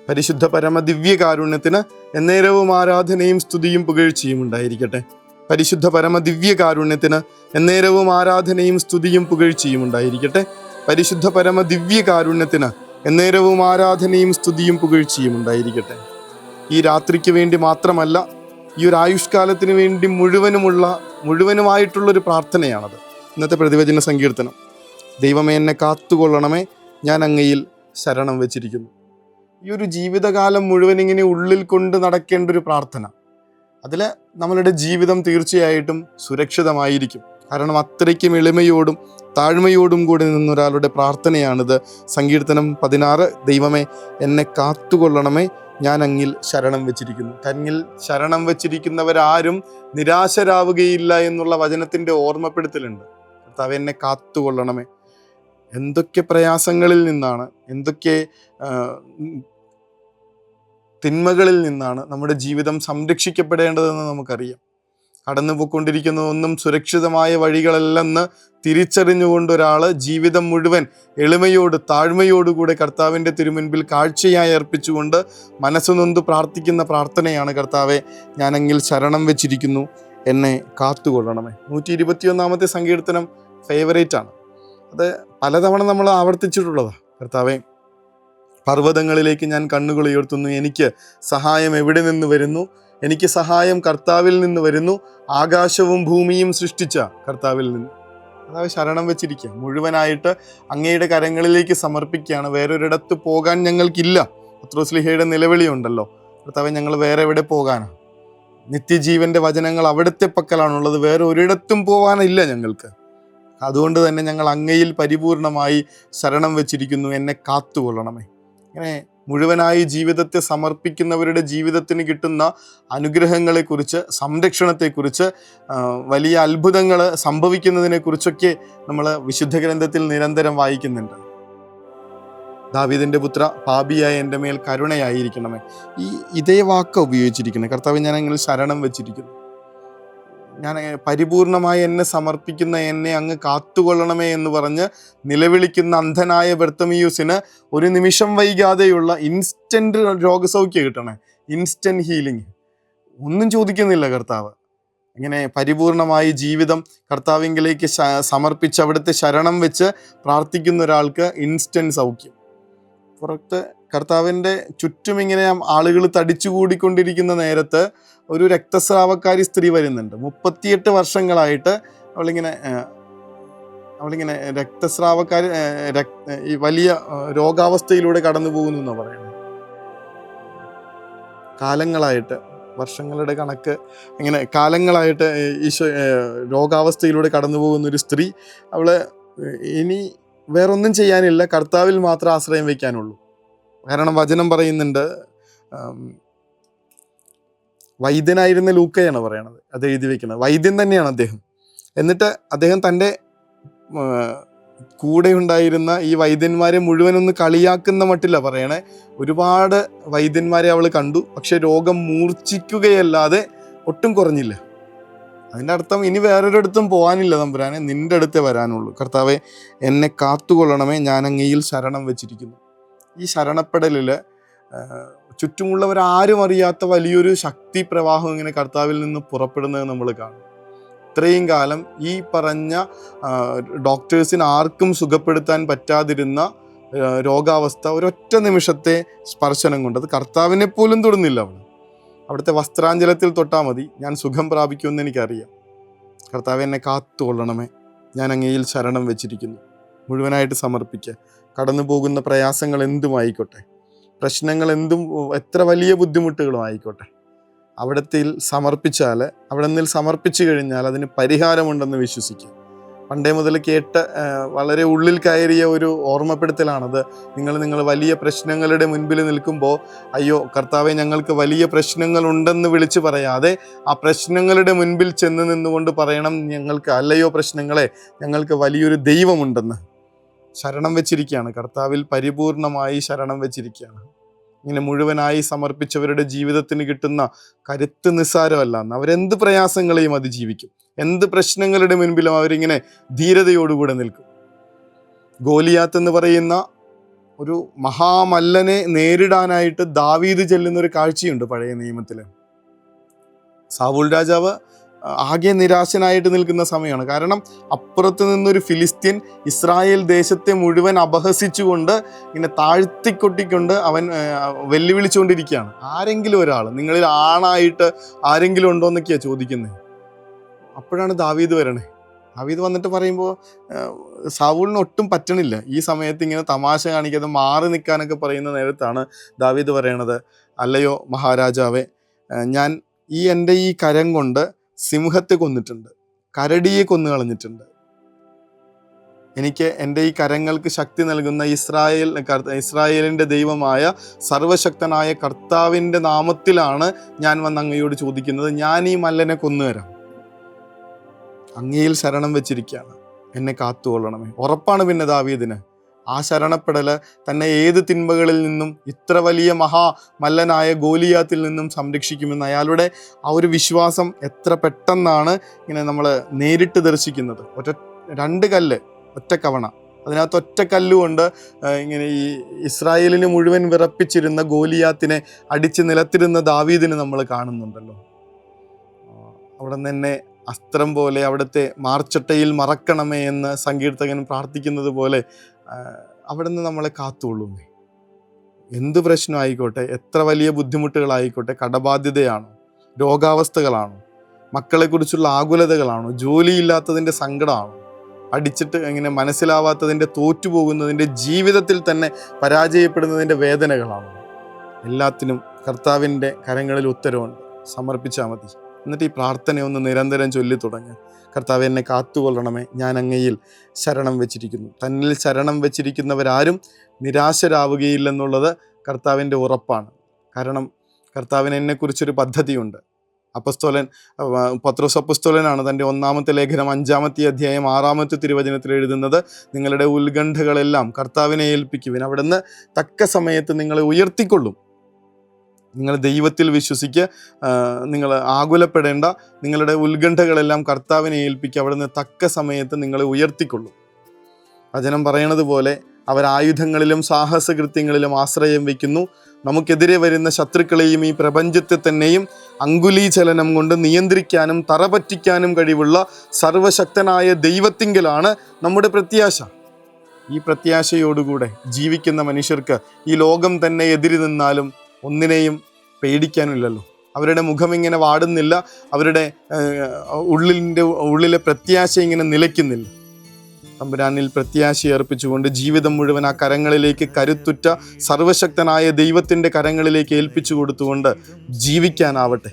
പരിശുദ്ധ പരമദിവ്യകാരുണ്യത്തിന് എന്നേരവും ആരാധനയും സ്തുതിയും പുകഴ്ചയും ഉണ്ടായിരിക്കട്ടെ. പരിശുദ്ധ പരമദിവ്യകാരുണ്യത്തിന് എന്നേരവും ആരാധനയും സ്തുതിയും പുകഴ്ചയും ഉണ്ടായിരിക്കട്ടെ. പരിശുദ്ധ പരമദിവ്യകാരുണ്യത്തിന് എന്നേരവും ആരാധനയും സ്തുതിയും പുകഴ്ചയും ഉണ്ടായിരിക്കട്ടെ. ഈ രാത്രിക്ക് വേണ്ടി മാത്രമല്ല, ഈ ഒരു ആയുഷ്കാലത്തിന് വേണ്ടി മുഴുവനുമായിട്ടുള്ളൊരു പ്രാർത്ഥനയാണത്. ഇന്നത്തെ പ്രതിവചന സങ്കീർത്തനം. ദൈവമേ, എന്നെ കാത്തുകൊള്ളണമേ, ഞാൻ അങ്ങയിൽ ശരണം വെച്ചിരിക്കുന്നു. ഈ ഒരു ജീവിതകാലം മുഴുവൻ ഇങ്ങനെ ഉള്ളിൽ കൊണ്ട് നടക്കേണ്ട ഒരു പ്രാർത്ഥന. അതിൽ നമ്മളുടെ ജീവിതം തീർച്ചയായിട്ടും സുരക്ഷിതമായിരിക്കും. കാരണം അത്രയ്ക്കും എളിമയോടും താഴ്മയോടും കൂടി നിന്നൊരാളുടെ പ്രാർത്ഥനയാണിത്. സങ്കീർത്തനം 16, ദൈവമേ എന്നെ കാത്തുകൊള്ളണമേ, ഞാൻ അങ്ങിൽ ശരണം വെച്ചിരിക്കുന്നു. തന്നിൽ ശരണം വെച്ചിരിക്കുന്നവരാരും നിരാശരാവുകയില്ല എന്നുള്ള വചനത്തിൻ്റെ ഓർമ്മപ്പെടുത്തലുണ്ട്. കർത്താവേ, എന്നെ കാത്തുകൊള്ളണമേ. എന്തൊക്കെ പ്രയാസങ്ങളിൽ നിന്നാണ്, എന്തൊക്കെ തിന്മകളിൽ നിന്നാണ് നമ്മുടെ ജീവിതം സംരക്ഷിക്കപ്പെടേണ്ടതെന്ന് നമുക്കറിയാം. കടന്നു പോയിക്കൊണ്ടിരിക്കുന്നതൊന്നും സുരക്ഷിതമായ വഴികളല്ലെന്ന് തിരിച്ചറിഞ്ഞുകൊണ്ട് ഒരാൾ ജീവിതം മുഴുവൻ എളിമയോട് താഴ്മയോടുകൂടെ കർത്താവിൻ്റെ തിരുമുൻപിൽ കാഴ്ചയായി അർപ്പിച്ചുകൊണ്ട് മനസ്സുനൊന്ത് പ്രാർത്ഥിക്കുന്ന പ്രാർത്ഥനയാണ്, കർത്താവെ ഞാനങ്ങിൽ ശരണം വെച്ചിരിക്കുന്നു, എന്നെ കാത്തുകൊള്ളണമേ. 121 സങ്കീർത്തനം ഫേവറേറ്റ് ആണ്. അത് പലതവണ നമ്മൾ ആവർത്തിച്ചിട്ടുള്ളതാണ്. കർത്താവെ, പർവ്വതങ്ങളിലേക്ക് ഞാൻ കണ്ണുകൾ ഉയർത്തുന്നു, എനിക്ക് സഹായം എവിടെ നിന്ന് വരുന്നു? എനിക്ക് സഹായം കർത്താവിൽ നിന്ന് വരുന്നു. ആകാശവും ഭൂമിയും സൃഷ്ടിച്ച കർത്താവിൽ നിന്ന്. കർത്താവ് ശരണം വെച്ചിരിക്കുക, മുഴുവനായിട്ട് അങ്ങയുടെ കരങ്ങളിലേക്ക് സമർപ്പിക്കുകയാണ്. വേറൊരിടത്ത് പോകാൻ ഞങ്ങൾക്കില്ല. പത്രോസ്ലീഹയുടെ നിലവിളിയുണ്ടല്ലോ, കർത്താവെ ഞങ്ങൾ വേറെ എവിടെ പോകാനാണ്? നിത്യജീവൻ്റെ വചനങ്ങൾ അവിടുത്തെ പക്കലാണുള്ളത്, വേറെ ഒരിടത്തും പോകാനില്ല ഞങ്ങൾക്ക്. അതുകൊണ്ട് തന്നെ ഞങ്ങൾ അങ്ങയിൽ പരിപൂർണമായി ശരണം വെച്ചിരിക്കുന്നു, എന്നെ കാത്തുകൊള്ളണമേ. ഇങ്ങനെ മുഴുവനായി ജീവിതത്തെ സമർപ്പിക്കുന്നവരുടെ ജീവിതത്തിന് കിട്ടുന്ന അനുഗ്രഹങ്ങളെക്കുറിച്ച്, സംരക്ഷണത്തെക്കുറിച്ച്, വലിയ അത്ഭുതങ്ങൾ സംഭവിക്കുന്നതിനെക്കുറിച്ചൊക്കെ നമ്മൾ വിശുദ്ധ ഗ്രന്ഥത്തിൽ നിരന്തരം വായിക്കുന്നുണ്ട്. ദാവീദിൻ്റെ പുത്ര, പാപിയായ എൻ്റെ മേൽ കരുണയായിരിക്കണമേ. ഇതേ വാക്ക് ഉപയോഗിച്ചിരിക്കുന്നത്. കർത്താവ്, ഞാൻ അങ്ങനെ ശരണം വെച്ചിരിക്കുന്നു, ഞാൻ പരിപൂർണമായി എന്നെ സമർപ്പിക്കുന്ന എന്നെ അങ്ങ് കാത്തുകൊള്ളണമേ എന്ന് പറഞ്ഞ് നിലവിളിക്കുന്ന അന്ധനായ ബർത്തമിയൂസിന് ഒരു നിമിഷം വൈകാതെയുള്ള ഇൻസ്റ്റൻറ്റ് രോഗസൗഖ്യം കിട്ടണേ, ഇൻസ്റ്റൻറ്റ് ഹീലിംഗ്. ഒന്നും ചോദിക്കുന്നില്ല കർത്താവ്. ഇങ്ങനെ പരിപൂർണമായി ജീവിതം കർത്താവിങ്കിലേക്ക് സമർപ്പിച്ച് അവിടുത്തെ ശരണം വെച്ച് പ്രാർത്ഥിക്കുന്ന ഒരാൾക്ക് ഇൻസ്റ്റൻറ്റ് സൗഖ്യം. പുറത്ത് കർത്താവിൻ്റെ ചുറ്റും ഇങ്ങനെ ആളുകൾ തടിച്ചുകൂടിക്കൊണ്ടിരിക്കുന്ന നേരത്ത് ഒരു രക്തസ്രാവക്കാരി സ്ത്രീ വരുന്നുണ്ട്. 38 വർഷങ്ങളായിട്ട് അവളിങ്ങനെ രക്തസ്രാവക്കാരി ഈ വലിയ രോഗാവസ്ഥയിലൂടെ കടന്നു പോകുന്നു എന്നാണ് പറയുന്നത്. കാലങ്ങളായിട്ട്, വർഷങ്ങളുടെ കണക്ക് ഇങ്ങനെ കാലങ്ങളായിട്ട് രോഗാവസ്ഥയിലൂടെ കടന്നു പോകുന്നൊരു സ്ത്രീ. അവള് ഇനി വേറൊന്നും ചെയ്യാനില്ല, കർത്താവിൽ മാത്രം ആശ്രയം വയ്ക്കാനുള്ളൂ. കാരണം വചനം പറയുന്നുണ്ട്, വൈദ്യനായിരുന്ന ലൂക്കയാണ് പറയണത്, അത് എഴുതി വെക്കുന്നത്. വൈദ്യൻ തന്നെയാണ് അദ്ദേഹം. എന്നിട്ട് അദ്ദേഹം തൻ്റെ കൂടെ ഉണ്ടായിരുന്ന ഈ വൈദ്യന്മാരെ മുഴുവനൊന്ന് കളിയാക്കുന്ന മട്ടില്ല പറയണേ. ഒരുപാട് വൈദ്യന്മാരെ അവൾ കണ്ടു, പക്ഷെ രോഗം മൂർച്ഛിക്കുകയല്ലാതെ ഒട്ടും കുറഞ്ഞില്ല. അതിൻ്റെ അർത്ഥം ഇനി വേറൊരിടത്തും പോകാനില്ല തമ്പുരാനെ, നിൻ്റെ അടുത്തേ വരാനുള്ളൂ. കർത്താവെ, എന്നെ കാത്തുകൊള്ളണമേ, ഞാൻ അങ്ങയിൽ ശരണം വെച്ചിരിക്കുന്നു. ഈ ശരണപ്പെടലിൽ ചുറ്റുമുള്ളവരാരും അറിയാത്ത വലിയൊരു ശക്തി പ്രവാഹം ഇങ്ങനെ കർത്താവിൽ നിന്ന് പുറപ്പെടുന്നത് നമ്മൾ കാണും. ഇത്രയും കാലം ഈ പറഞ്ഞ ഡോക്ടേഴ്സിന് ആർക്കും സുഖപ്പെടുത്താൻ പറ്റാതിരുന്ന രോഗാവസ്ഥ ഒരൊറ്റ നിമിഷത്തെ സ്പർശനം കൊണ്ട്, അത് കർത്താവിനെ പോലും തൊടുന്നില്ല. അവിടുത്തെ വസ്ത്രാഞ്ചലത്തിൽ തൊട്ടാൽ മതി, ഞാൻ സുഖം പ്രാപിക്കുമെന്ന് എനിക്കറിയാം. കർത്താവെ, എന്നെ കാത്തുകൊള്ളണമേ, ഞാൻ അങ്ങയിൽ ശരണം വെച്ചിരിക്കുന്നു. മുഴുവനായിട്ട് സമർപ്പിക്കുക. കടന്നു പോകുന്ന പ്രയാസങ്ങൾ എന്തുമായിക്കോട്ടെ, പ്രശ്നങ്ങൾ എത്ര വലിയ ബുദ്ധിമുട്ടുകളും ആയിക്കോട്ടെ, അവിടത്തിൽ സമർപ്പിച്ചാൽ, അവിടെ സമർപ്പിച്ചു കഴിഞ്ഞാൽ അതിന് പരിഹാരമുണ്ടെന്ന് വിശ്വസിക്കുക. പണ്ടേ മുതൽ കേട്ട് വളരെ ഉള്ളിൽ കയറിയ ഒരു ഓർമ്മപ്പെടുത്തലാണത്. നിങ്ങൾ വലിയ പ്രശ്നങ്ങളുടെ മുൻപിൽ നിൽക്കുമ്പോൾ, അയ്യോ കർത്താവെ ഞങ്ങൾക്ക് വലിയ പ്രശ്നങ്ങളുണ്ടെന്ന് വിളിച്ച് പറയാതെ ആ പ്രശ്നങ്ങളുടെ മുൻപിൽ ചെന്ന് നിന്നുകൊണ്ട് പറയണം, ഞങ്ങൾക്ക് അല്ലയോ പ്രശ്നങ്ങളെ, ഞങ്ങൾക്ക് വലിയൊരു ദൈവമുണ്ടെന്ന്. ശരണം വെച്ചിരിക്കുകയാണ്, കർത്താവിൽ പരിപൂർണമായി ശരണം വെച്ചിരിക്കുകയാണ്. ഇങ്ങനെ മുഴുവനായി സമർപ്പിച്ചവരുടെ ജീവിതത്തിന് കിട്ടുന്ന കരുത്ത് നിസ്സാരമല്ല. അവരെന്ത് പ്രയാസങ്ങളെയും അതിജീവിക്കും. എന്ത് പ്രശ്നങ്ങളുടെ മുൻപിലും അവരിങ്ങനെ ധീരതയോടുകൂടെ നിൽക്കും. ഗോലിയാത്ത് എന്ന് പറയുന്ന ഒരു മഹാമല്ലനെ നേരിടാനായിട്ട് ദാവീദ് ചെല്ലുന്നൊരു കാഴ്ചയുണ്ട് പഴയ നിയമത്തിൽ. സാവൂൾ രാജാവ് ആകെ നിരാശനായിട്ട് നിൽക്കുന്ന സമയമാണ്. കാരണം അപ്പുറത്ത് നിന്നൊരു ഫിലിസ്തീൻ ഇസ്രായേൽ ദേശത്തെ മുഴുവൻ അപഹസിച്ചുകൊണ്ട് ഇങ്ങനെ താഴ്ത്തിക്കൊട്ടിക്കൊണ്ട് അവൻ വെല്ലുവിളിച്ചുകൊണ്ടിരിക്കുകയാണ്. ആരെങ്കിലും ഒരാൾ, നിങ്ങളിൽ ആണായിട്ട് ആരെങ്കിലും ഉണ്ടോ എന്നൊക്കെയാണ് ചോദിക്കുന്നത്. അപ്പോഴാണ് ദാവീദ് വരണേ. ദാവീദ് വന്നിട്ട് പറയുമ്പോൾ സാവൂളിന് ഒട്ടും പറ്റണില്ല. ഈ സമയത്ത് ഇങ്ങനെ തമാശ കാണിക്കാതെ മാറി നിൽക്കാനൊക്കെ പറയുന്ന നേരത്താണ് ദാവീദ് പറയണത്, അല്ലയോ മഹാരാജാവേ, ഞാൻ എൻ്റെ ഈ കരം കൊണ്ട് സിംഹത്തെ കൊന്നിട്ടുണ്ട്, കരടിയെ കൊന്നു കളഞ്ഞിട്ടുണ്ട്. എനിക്ക് എൻ്റെ ഈ കരങ്ങൾക്ക് ശക്തി നൽകുന്ന ഇസ്രായേലിൻ്റെ ദൈവമായ സർവശക്തനായ കർത്താവിൻ്റെ നാമത്തിലാണ് ഞാൻ വന്ന് അങ്ങയോട് ചോദിക്കുന്നത്. ഞാൻ ഈ മല്ലനെ കൊന്നുതരാം. അങ്ങയിൽ ശരണം വെച്ചിരിക്കുകയാണ്, എന്നെ കാത്തുകൊള്ളണമേ. ഉറപ്പാണ് പിന്നെ ദാവീദിന്. ആ ശരണപ്പെടൽ തന്നെ ഏത് തിന്മകളിൽ നിന്നും, ഇത്ര വലിയ മല്ലനായ ഗോലിയാത്തിൽ നിന്നും സംരക്ഷിക്കുമെന്ന് അയാളുടെ ആ ഒരു വിശ്വാസം എത്ര പെട്ടെന്നാണ് ഇങ്ങനെ നമ്മൾ നേരിട്ട് ദർശിക്കുന്നത്. രണ്ട് കല്ല് ഒറ്റ കവണ, അതിനകത്ത് ഒറ്റ കല്ലുകൊണ്ട് ഇങ്ങനെ ഈ ഇസ്രായേലിന് മുഴുവൻ വിറപ്പിച്ചിരുന്ന ഗോലിയാത്തിനെ അടിച്ച് നിലത്തിരുന്ന ദാവീദിന് നമ്മൾ കാണുന്നുണ്ടല്ലോ. അവിടെ നിന്ന് തന്നെ അസ്ത്രം പോലെ അവിടുത്തെ മാർച്ചട്ടയിൽ മറക്കണമേ എന്ന് സങ്കീർത്തകൻ പ്രാർത്ഥിക്കുന്നത് പോലെ അവിടെ നിന്ന് നമ്മളെ കാത്തുകൊള്ളുമേ. എന്ത് പ്രശ്നമായിക്കോട്ടെ, എത്ര വലിയ ബുദ്ധിമുട്ടുകളായിക്കോട്ടെ, കടബാധ്യതയാണോ, രോഗാവസ്ഥകളാണോ, മക്കളെക്കുറിച്ചുള്ള ആകുലതകളാണോ, ജോലിയില്ലാത്തതിൻ്റെ സങ്കടമാണോ, അടിച്ചിട്ട് ഇങ്ങനെ മനസ്സിലാവാത്തതിൻ്റെ, തോറ്റുപോകുന്നതിൻ്റെ, ജീവിതത്തിൽ തന്നെ പരാജയപ്പെടുന്നതിൻ്റെ വേദനകളാണോ, എല്ലാത്തിനും കർത്താവിൻ്റെ കരങ്ങളിൽ ഉത്തരവുണ്ട്. സമർപ്പിച്ചാൽ മതി. എന്നിട്ട് ഈ പ്രാർത്ഥനയൊന്ന് നിരന്തരം ചൊല്ലി തുടങ്ങുക. കർത്താവേ, എന്നെ കാത്തുകൊള്ളണമേ, ഞാൻ അങ്ങയിൽ ശരണം വെച്ചിരിക്കുന്നു. തന്നിൽ ശരണം വെച്ചിരിക്കുന്നവരാരും നിരാശരാവുകയില്ലെന്നുള്ളത് കർത്താവിൻ്റെ ഉറപ്പാണ്. കാരണം കർത്താവിന് എന്നെക്കുറിച്ചൊരു പദ്ധതിയുണ്ട്. പത്രോസ് അപ്പോസ്തലനാണ് തൻ്റെ 1-ാമത്തെ ലേഖനം 5-ാമത്തെ അധ്യായം 6-ാമത്തെ തിരുവചനത്തിൽ എഴുതുന്നത്, നിങ്ങളുടെ ഉത്കണ്ഠകളെല്ലാം കർത്താവിനെ ഏൽപ്പിക്കുവിൻ, അവിടുന്ന് തക്ക സമയത്ത് നിങ്ങളെ ഉയർത്തിക്കൊള്ളും. നിങ്ങൾ ദൈവത്തിൽ വിശ്വസിക്കുക, നിങ്ങൾ ആകുലപ്പെടേണ്ട, നിങ്ങളുടെ ഉത്കണ്ഠകളെല്ലാം കർത്താവിനെ ഏൽപ്പിക്കുക, അവിടുന്ന് തക്ക സമയത്ത് നിങ്ങളെ ഉയർത്തിക്കൊള്ളും. വചനം പറയണത് പോലെ അവർ ആയുധങ്ങളിലും സാഹസകൃത്യങ്ങളിലും ആശ്രയം വയ്ക്കുന്നു. നമുക്കെതിരെ വരുന്ന ശത്രുക്കളെയും ഈ പ്രപഞ്ചത്തെ തന്നെയും അങ്കുലീചലനം കൊണ്ട് നിയന്ത്രിക്കാനും തറപറ്റിക്കാനും കഴിവുള്ള സർവശക്തനായ ദൈവത്തിങ്കലാണ് നമ്മുടെ പ്രത്യാശ. ഈ പ്രത്യാശയോടുകൂടെ ജീവിക്കുന്ന മനുഷ്യർക്ക് ഈ ലോകം തന്നെ എതിരി നിന്നാലും ഒന്നിനെയും പേടിക്കാനില്ലല്ലോ. അവരുടെ മുഖം ഇങ്ങനെ വാടുന്നില്ല, അവരുടെ ഉള്ളിലെ പ്രത്യാശ ഇങ്ങനെ നിലയ്ക്കുന്നില്ല. തമ്പുരാനിൽ പ്രത്യാശ അർപ്പിച്ചുകൊണ്ട് ജീവിതം മുഴുവൻ ആ കരങ്ങളിലേക്ക്, കരുത്തുറ്റ സർവശക്തനായ ദൈവത്തിൻ്റെ കരങ്ങളിലേക്ക് ഏൽപ്പിച്ചു കൊടുത്തുകൊണ്ട് ജീവിക്കാനാവട്ടെ.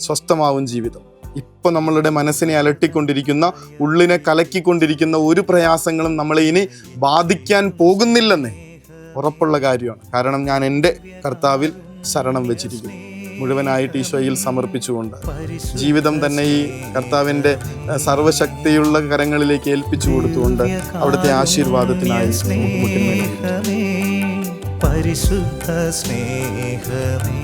സ്വസ്ഥമാവും ജീവിതം. ഇപ്പോൾ നമ്മളുടെ മനസ്സിനെ അലട്ടിക്കൊണ്ടിരിക്കുന്ന, ഉള്ളിനെ കലക്കിക്കൊണ്ടിരിക്കുന്ന ഒരു പ്രയാസങ്ങളും നമ്മളെ ഇനി ബാധിക്കാൻ പോകുന്നില്ലെന്നേ ഉറപ്പുള്ള കാര്യമാണ്. കാരണം ഞാൻ എൻ്റെ കർത്താവിൽ ശരണം വെച്ചിരിക്കുന്നു. മുഴുവനായിട്ട് ഈശോയിൽ സമർപ്പിച്ചുകൊണ്ട് ജീവിതം തന്നെ ഈ കർത്താവിൻ്റെ സർവശക്തിയുള്ള കരങ്ങളിലേക്ക് ഏൽപ്പിച്ചു കൊടുത്തുകൊണ്ട് അവിടുത്തെ ആശീർവാദത്തിനായി പരിശുദ്ധ സ്നേഹമേ,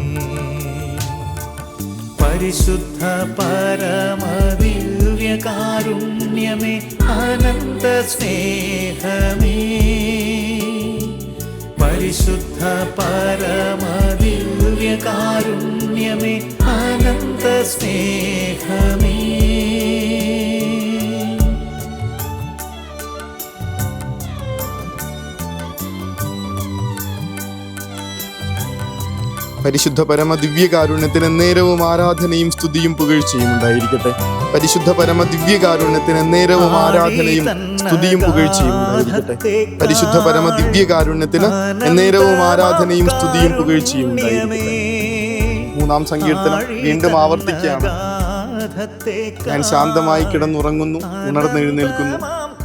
പരിശുദ്ധ പരമദിവ്യകാരുണ്യമേ, അനന്ത സ്നേഹമേ, പരിശുദ്ധ പരമദിവ്യകാരുണ്യമേ, അനന്ത സ്നേഹമേ. പരിശുദ്ധ പരമ ദിവ്യകാരുണ്യത്തിന് നേരവും ആരാധനയും സ്തുതിയും പുകഴ്ചയും ഉണ്ടായിരിക്കട്ടെ. പരിശുദ്ധ പരമ ദിവ്യകാരുണ്യത്തിന് നേരവും ആരാധനയും സ്തുതിയും പുകഴ്ചയും ഉണ്ടായിരിക്കട്ടെ. പരിശുദ്ധ പരമ ദിവ്യകാരുണ്യത്തിന് നേരവും ആരാധനയും സ്തുതിയും പുകഴ്ചയും ഉണ്ടായിരിക്കട്ടെ. 3-ാം സങ്കീർത്തനം വീണ്ടും ആവർത്തിക്കുകയാണ്. ഞാൻ ശാന്തമായി കിടന്നുറങ്ങുന്നു, ഉണർന്നെഴുന്നേൽക്കുന്നു,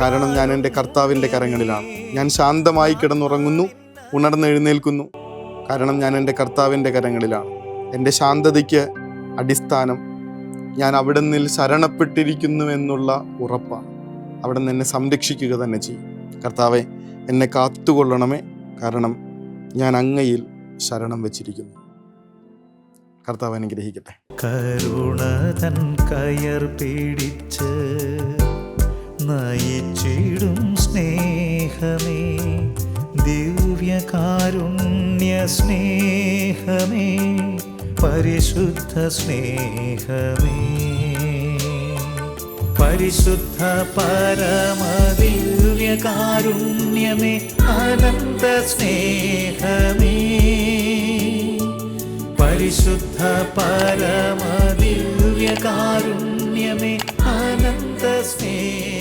കാരണം ഞാൻ എൻ്റെ കർത്താവിൻ്റെ കരങ്ങളിലാണ്. ഞാൻ ശാന്തമായി കിടന്നുറങ്ങുന്നു, ഉണർന്നെഴുന്നേൽക്കുന്നു, കാരണം ഞാൻ എൻ്റെ കർത്താവിൻ്റെ കരങ്ങളിലാണ്. എൻ്റെ ശാന്തതയ്ക്ക് അടിസ്ഥാനം ഞാൻ അവിടുന്ന് ശരണപ്പെട്ടിരിക്കുന്നു എന്നുള്ള ഉറപ്പാണ്. അവിടുന്ന് എന്നെ സംരക്ഷിക്കുക തന്നെ ചെയ്യും. കർത്താവെ, എന്നെ കാത്തുകൊള്ളണമേ, കാരണം ഞാൻ അങ്ങയിൽ ശരണം വെച്ചിരിക്കുന്നു. കർത്താവ് അനുഗ്രഹിക്കട്ടെ. കരുണതൻ കയർ പിടിച്ച് നയിച്ചിടും സ്നേഹമേ, ദിവ്യ കാരുണ്യ സ്നേഹമേ, പരിശുദ്ധ സ്നേഹമേ, പരിശുദ്ധ പരമദിവ്യ കാരുണ്യമേ, അനന്ത സ്നേഹമേ, പരിശുദ്ധ പരമദിവ്യ കാരുണ്യമേ, അനന്ത സ്നേഹമേ.